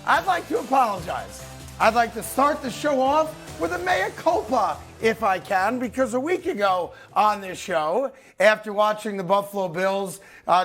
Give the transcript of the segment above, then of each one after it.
I'd like to apologize. I'd like to start the show off with a mea culpa, if I can, because a week ago on this show, after watching the Buffalo Bills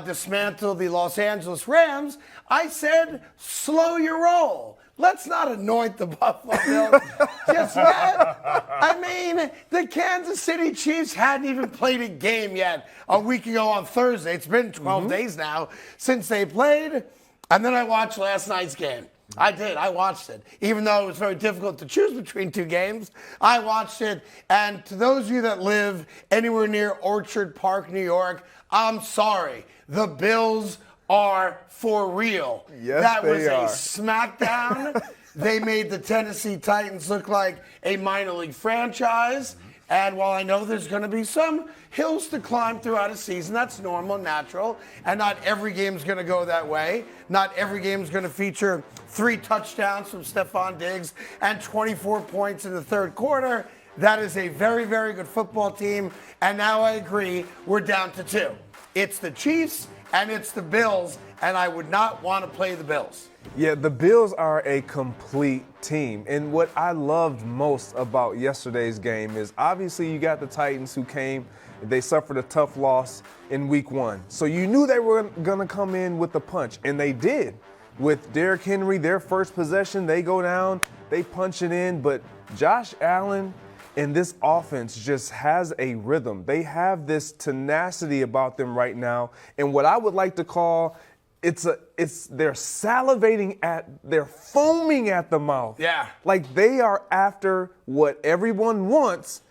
dismantle the Los Angeles Rams, I said, slow your roll. Let's not anoint the Buffalo Bills just yet. I mean, the Kansas City Chiefs hadn't even played a game yet a week ago on Thursday. It's been 12 days now since they played. And then I watched last night's game. I did. I watched it. Even though it was very difficult to choose between two games, I watched it. And to those of you that live anywhere near Orchard Park, New York, I'm sorry. The Bills are for real. Yes, that they was are. a smackdown. They made the Tennessee Titans look like a minor league franchise. And while I know there's going to be some hills to climb throughout a season, that's normal and natural. And not every game's going to go that way. Not every game's going to feature 3 touchdowns from Stephon Diggs and 24 points in the third quarter. That is a very, very good football team. And now I agree, we're down to 2. It's the Chiefs and it's the Bills, and I would not want to play the Bills. Yeah, the Bills are a complete team. And what I loved most about yesterday's game is obviously you got the Titans who came, they suffered a tough loss in week 1. So you knew they were going to come in with a punch, and they did. With Derrick Henry, their first possession, they go down, they punch it in, but Josh Allen and this offense just has a rhythm. They have this tenacity about them right now, and what I would like to call they're salivating they're foaming at the mouth. Yeah. Like they are after what everyone wants.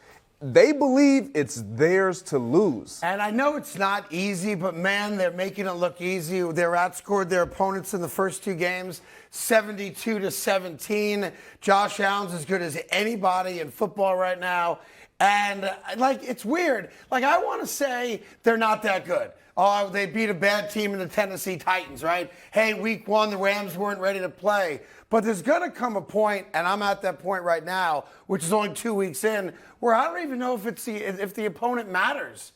They believe it's theirs to lose. And I know it's not easy, but man, they're making it look easy. They're outscored their opponents in the first 2 games, 72-17. Josh Allen's as good as anybody in football right now. And it's weird. I want to say they're not that good. Oh, they beat a bad team in the Tennessee Titans, right? Hey, week 1, the Rams weren't ready to play. But there's going to come a point, and I'm at that point right now, which is only 2 weeks in, where I don't even know if the opponent matters.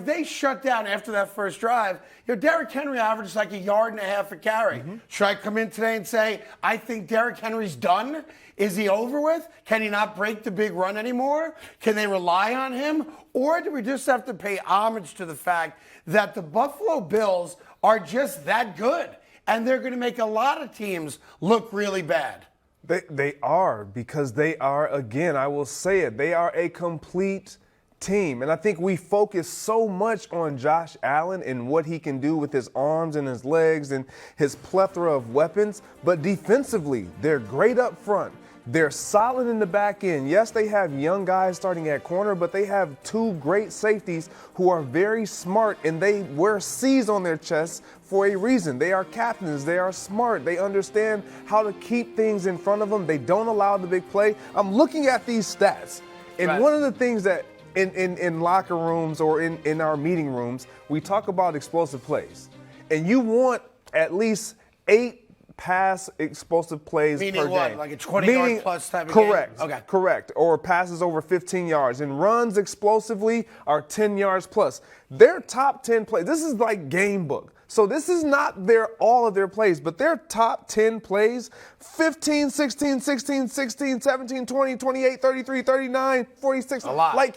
They shut down after that first drive. Derrick Henry averaged 1.5 yards a carry. Should I come in today and say, I think Derrick Henry's done? Is he over with? Can he not break the big run anymore? Can they rely on him? Or do we just have to pay homage to the fact that the Buffalo Bills are just that good? And they're going to make a lot of teams look really bad. They are, because they are, again, I will say it, they are a complete team. And I think we focus so much on Josh Allen and what he can do with his arms and his legs and his plethora of weapons. But defensively, they're great up front. They're solid in the back end. Yes, they have young guys starting at corner, but they have 2 great safeties who are very smart, and they wear C's on their chests for a reason. They are captains. They are smart. They understand how to keep things in front of them. They don't allow the big play. I'm looking at these stats, and Right. One of the things that in locker rooms or in our meeting rooms, we talk about explosive plays. And you want at least 8 pass explosive plays Meaning per what? game. Like a 20-yard plus type of correct, game? Okay. Correct. Or passes over 15 yards. And runs explosively are 10 yards plus. Their top 10 plays, this is like game book. So this is not all of their plays, but their top 10 plays, 15, 16, 16, 16, 17, 20, 28, 33, 39, 46. A lot. Like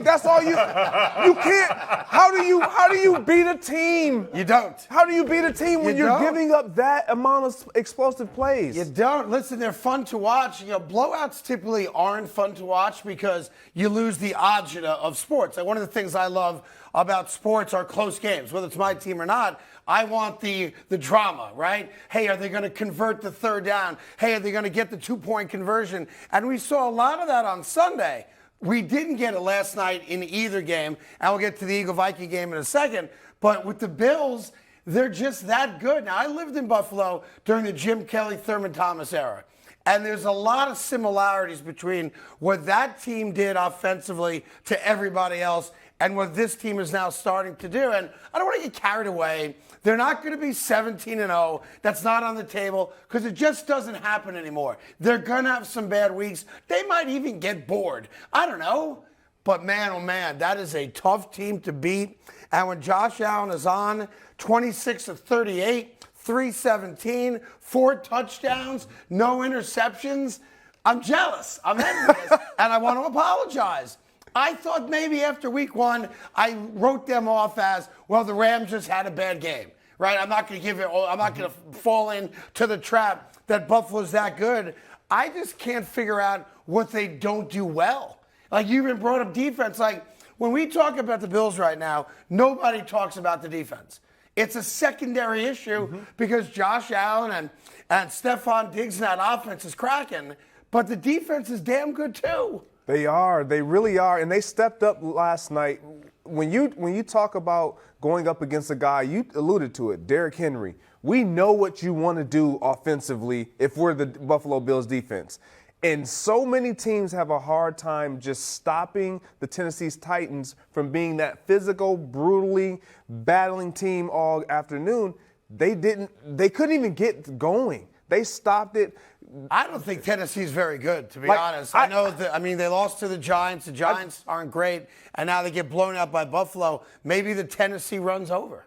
that's all you can't. How do you beat a team? You don't. How do you beat a team when You you're don't. giving up that amount of explosive plays? You don't. Listen, they're fun to watch. Blowouts typically aren't fun to watch because you lose the agita of sports. One of the things I love about sports are close games, whether it's my team or not. I want the drama, right? Hey, are they going to convert the third down? Hey, are they going to get the 2-point conversion? And we saw a lot of that on Sunday. We didn't get it last night in either game, and we'll get to the Eagle-Viking game in a second. But with the Bills, they're just that good. Now, I lived in Buffalo during the Jim Kelly, Thurman Thomas era. And there's a lot of similarities between what that team did offensively to everybody else and what this team is now starting to do. And I don't want to get carried away. They're not going to be 17-0. That's not on the table because it just doesn't happen anymore. They're going to have some bad weeks. They might even get bored. I don't know. But man, oh man, that is a tough team to beat. And when Josh Allen is on, 26 of 38, 317, 4 touchdowns, no interceptions. I'm jealous. I'm envious, and I want to apologize. I thought maybe after week 1, I wrote them off as, well, the Rams just had a bad game, right? I'm not going to fall into the trap that Buffalo's that good. I just can't figure out what they don't do well. Like, you even brought up defense. Like, when we talk about the Bills right now, nobody talks about the defense. It's a secondary issue because Josh Allen and Stephon Diggs and that offense is cracking, but the defense is damn good too. They are. They really are. And they stepped up last night. When you talk about going up against a guy, you alluded to it, Derrick Henry. We know what you want to do offensively if we're the Buffalo Bills defense. And so many teams have a hard time just stopping the Tennessee Titans from being that physical, brutally battling team all afternoon. They couldn't even get going. They stopped it. I don't think Tennessee's very good, to be honest. I know that, they lost to the Giants. The Giants aren't great, and now they get blown out by Buffalo. Maybe the Tennessee run's over.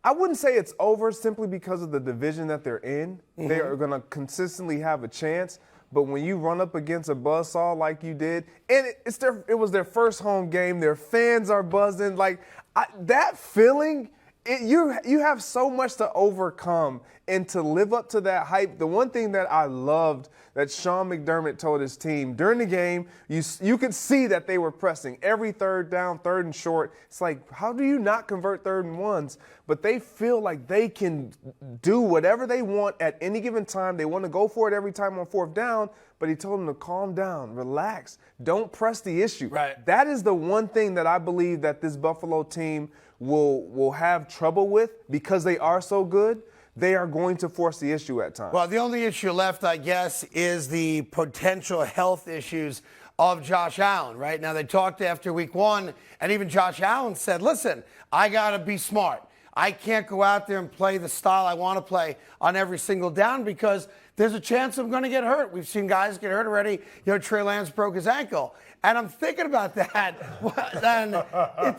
I wouldn't say it's over simply because of the division that they're in. Mm-hmm. They are going to consistently have a chance. But when you run up against a buzzsaw like you did, and it was their first home game, their fans are buzzing. That feeling, you have so much to overcome and to live up to that hype. The one thing that I loved that Sean McDermott told his team during the game, you could see that they were pressing every third down, third and short. It's like, how do you not convert third and ones? But they feel like they can do whatever they want at any given time. They want to go for it every time on fourth down, but he told them to calm down, relax, don't press the issue. Right. That is the one thing that I believe that this Buffalo team will have trouble with because they are so good. They are going to force the issue at times. Well, the only issue left, I guess, is the potential health issues of Josh Allen, right? Now, they talked after week 1, and even Josh Allen said, listen, I got to be smart. I can't go out there and play the style I want to play on every single down because there's a chance I'm going to get hurt. We've seen guys get hurt already. Trey Lance broke his ankle. And I'm thinking about that.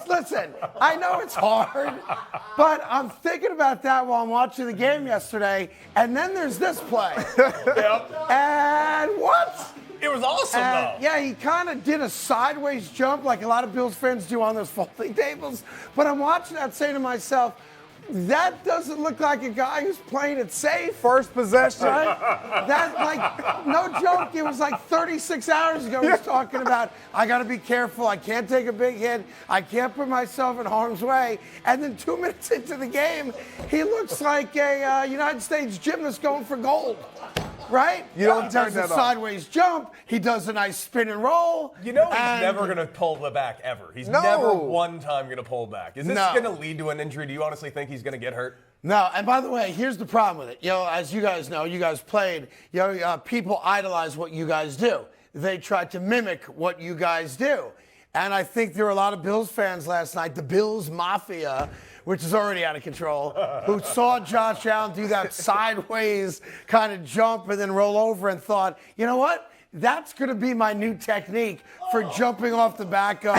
Listen, I know it's hard, but I'm thinking about that while I'm watching the game yesterday. And then there's this play. Yep. And what? It was awesome, though. Yeah, he kind of did a sideways jump like a lot of Bills fans do on those folding tables. But I'm watching that saying to myself, that doesn't look like a guy who's playing it safe. First possession. Right? That, no joke, it was like 36 hours ago he was talking about, I got to be careful. I can't take a big hit. I can't put myself in harm's way. And then 2 minutes into the game, he looks like a United States gymnast going for gold. Right? You don't turn does that a off. sideways jump. He does a nice spin and roll. He's never going to pull the back ever. He's never one time going to pull back. Is this going to lead to an injury? Do you honestly think he's going to get hurt? No, and by the way, here's the problem with it. As you guys know, you guys played, people idolize what you guys do. They try to mimic what you guys do. And I think there were a lot of Bills fans last night, the Bills Mafia, which is already out of control, who saw Josh Allen do that sideways kind of jump and then roll over and thought, you know what? That's going to be my new technique for jumping off the back of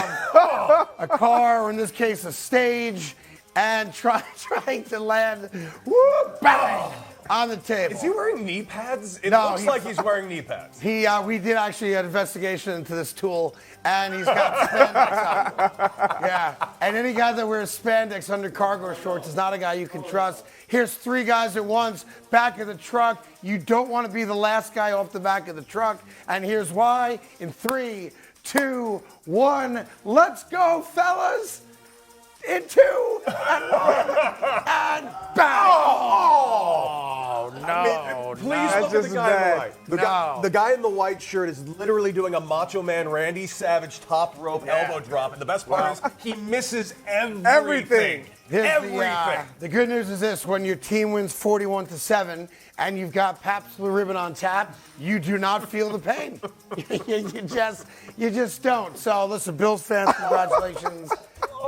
a car, or in this case, a stage, and trying to land, bang, on the table. Is he wearing knee pads? It No, looks like he's wearing knee pads. We did actually an investigation into this tool, and he's got spandex on. Yeah, and any guy that wears spandex under cargo shorts is not a guy you can trust. Here's 3 guys at once, back of the truck. You don't want to be the last guy off the back of the truck, and here's why. In 3, 2, 1, let's go, fellas. In 2, and 1, and bang! Oh, no. Please That's look at the just guy bad. in the white. The guy in the white shirt is literally doing a Macho Man Randy Savage top rope elbow drop. And the best part is he misses everything. The good news is this: when your team wins 41-7 and you've got Pabst Blue Ribbon on tap, you do not feel the pain. you just don't. So listen, Bills fans, congratulations.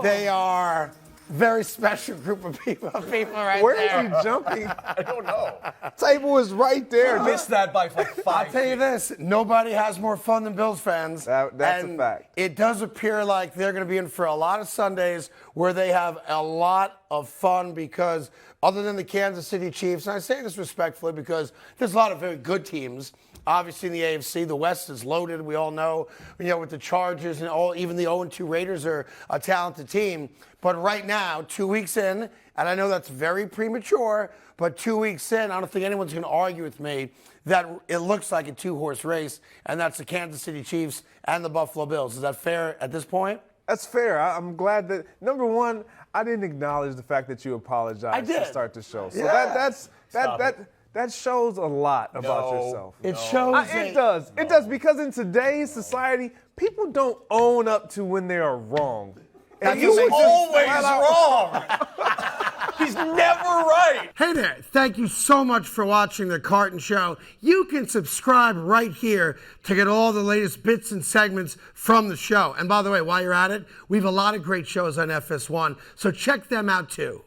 They are a very special group of people right there. Where is he jumping? I don't know. Table is right there. I missed that by like 5 I'll tell you this, nobody has more fun than Bills fans. That's a fact. It does appear like they're going to be in for a lot of Sundays where they have a lot of fun because other than the Kansas City Chiefs, and I say this respectfully because there's a lot of very good teams. Obviously, in the AFC, the West is loaded. We all know, with the Chargers and even the 0-2 Raiders are a talented team. But right now, 2 weeks in, and I know that's very premature, but 2 weeks in, I don't think anyone's going to argue with me that it looks like a two-horse race, and that's the Kansas City Chiefs and the Buffalo Bills. Is that fair at this point? That's fair. I'm glad that, number one, I didn't acknowledge the fact that you apologized to start the show. So that shows a lot about yourself. It shows. It does. It does, because in today's society, people don't own up to when they are wrong. And he's always wrong. He's never right. Hey there, thank you so much for watching The Carton Show. You can subscribe right here to get all the latest bits and segments from the show. And by the way, while you're at it, we have a lot of great shows on FS1, so check them out too.